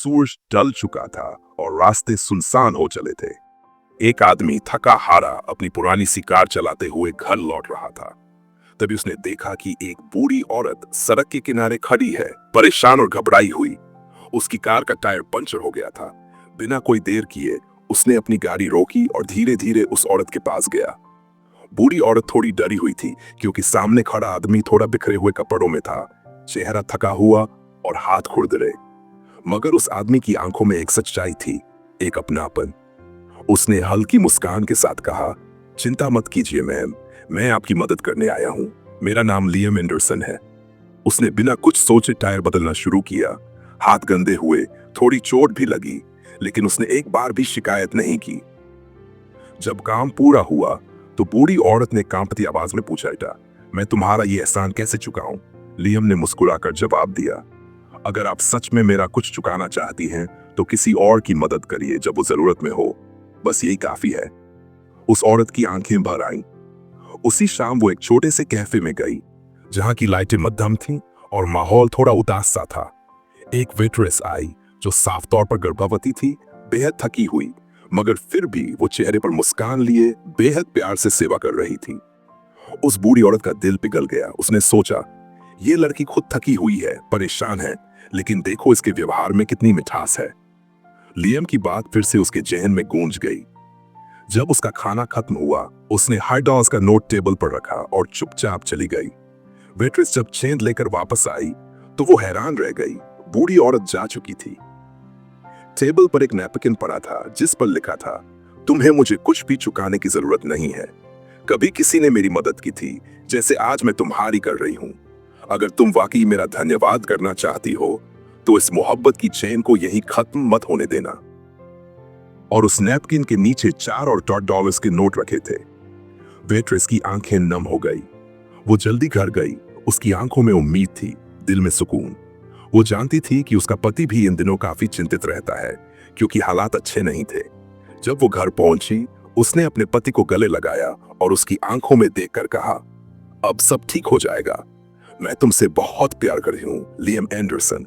सूरज ढल चुका था और रास्ते सुनसान हो चले थे। एक आदमी थका हारा अपनी पुरानी सी कार चलाते हुए घर लौट रहा था। तभी उसने देखा कि एक बूढ़ी औरत सड़क के किनारे खड़ी है, परेशान और घबराई हुई। उसकी कार का टायर पंचर हो गया था। बिना कोई देर किए उसने अपनी गाड़ी रोकी और धीरे धीरे उस औरत के पास गया। बूढ़ी औरत थोड़ी डरी हुई थी क्योंकि सामने खड़ा आदमी थोड़ा बिखरे हुए कपड़ों में था, चेहरा थका हुआ और हाथ खुरदरे। मगर उस आदमी की आंखों में एक सच्चाई थी, एक अपनापन। उसने हल्की मुस्कान के साथ कहा, चिंता मत कीजिए मैम, मैं आपकी मदद करने आया हूँ। मेरा नाम लियम एंडरसन है। उसने बिना कुछ सोचे टायर बदलना शुरू किया। हाथ गंदे हुए, थोड़ी चोट भी लगी, लेकिन उसने एक बार भी शिकायत नहीं की। जब काम पूरा हुआ तो बूढ़ी औरत ने कांपती आवाज में पूछा, बेटा मैं तुम्हारा ये एहसान कैसे चुकाऊं? लियम ने मुस्कुराकर जवाब दिया, अगर आप सच में मेरा कुछ चुकाना चाहती हैं तो किसी और की मदद करिए जब वो जरूरत में हो, बस यही काफी है। उस औरत की आंखें भर आईं। उसी शाम वो एक छोटे से कैफे में गई जहां की लाइटें मध्यम थीं और माहौल थोड़ा उदास सा था। एक वेट्रेस आई जो साफ तौर पर गर्भवती थी, बेहद थकी हुई, मगर फिर भी वो चेहरे पर मुस्कान लिए बेहद प्यार से सेवा कर रही थी। उस बूढ़ी औरत का दिल पिघल गया। उसने सोचा, ये लड़की खुद थकी हुई है, परेशान है, लेकिन देखो इसके व्यवहार में कितनी मिठास है। लियम की बात फिर से उसके जहन में गूंज गई। जब उसका खाना खत्म हुआ उसने $100 का नोट टेबल पर रखा और चुपचाप चली गई। वेट्रेस जब चेंज लेकर वापस आई तो वो हैरान रह गई। बूढ़ी औरत जा चुकी थी। टेबल पर एक नैपकिन पड़ा था जिस पर लिखा था, तुम्हें मुझे कुछ भी चुकाने की जरूरत नहीं है। कभी किसी ने मेरी मदद की थी जैसे आज मैं तुम्हारी कर रही हूं। अगर तुम वाकई मेरा धन्यवाद करना चाहती हो तो इस मोहब्बत की चेन को यहीं खत्म मत होने देना। और उस नैपकिन के नीचे $4 के नोट रखे थे। वेट्रेस की आंखें नम हो गई। वो जल्दी घर गई। उसकी आंखों में उम्मीद थी, दिल में सुकून। वो जानती थी कि उसका पति भी इन दिनों काफी चिंतित रहता है क्योंकि हालात अच्छे नहीं थे। जब वो घर पहुंची उसने अपने पति को गले लगाया और उसकी आंखों में देखकर कहा, अब सब ठीक हो जाएगा। मैं तुमसे बहुत प्यार कर रही हूँ लियम एंडरसन।